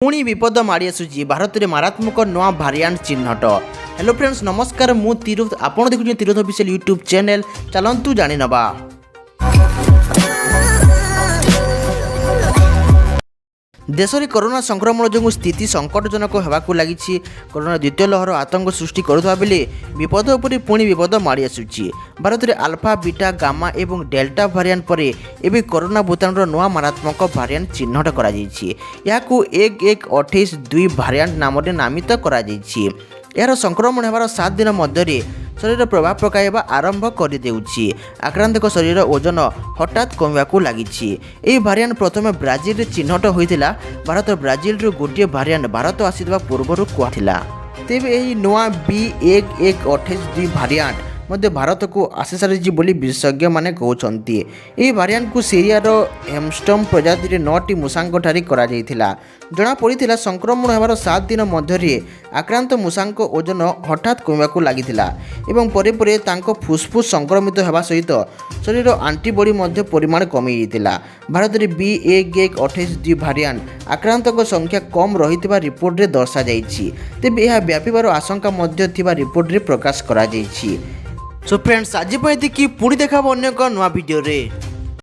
पुणी विपद माड़ी आसूची भारत में मारात्मक नवा भारियांट चिन्हट। हेलो फ्रेंड्स नमस्कार मु तिरुथ आपण देखुछन तिरोथॉफिशियल यूट्यूब चैनल चलंतु जानि नबा। देश में कोरोना संक्रमण जो स्थिति संकटजनक होगाकू लगी। कोरोना द्वितीय लहर आतंक सृष्टि करुवा बेले विपद उपरि पुणी विपद माड़ी आसूची। भारत में अल्फा बीटा गामा एवं डेल्टा भारियांट पर एवं कोरोना भूताणुर नुआ मारात्मक भारियांट चिन्हट कर 1128-2 भारियांट नाम नामित कर यार संक्रमण होवार 7 दिन मध्य शरीर प्रभाव पकाइबा आरंभ कर देउछि। आक्रांतक शरीर ओजन हठात कमिबाकू लगी। यह भारियांट प्रथम ब्राजिल चिन्हट होइतिला। भारत ब्राजिल गोटे भारियांट भारत आसीबा पूर्वर कहला। तेबे यही नुआ B1128-2 भारियांट मध्य भारत को आसी सारी बोली विशेषज्ञ माने कहउछंती। यह भारियांट को सीरिया रो हेमस्टम प्रजाति रे 9टी मूषांक ठारी करा जायथिला। जना पड़िथिला संक्रमण होवार 7 दिन मध्य आक्रांत मूषांक ओजन हठात कमिबाकू लागिथिला एवं परे परे तांको फुसफुस संक्रमित होवा सहित शरीर आंटीबॉडी मध्य परिमाण कमी जायथिला। भारत रे B1128-2 भारियांट आक्रांतक संख्या कम रहितबा रिपोर्ट रे दर्शा जायछि। तेबे यह व्यापीबार आशंका मध्य थिबा रिपोर्ट रे प्रकाश करा जायछि। सो फ्रेंड्स आज पुणी देखा अन्य एक नुआ वीडियो रे।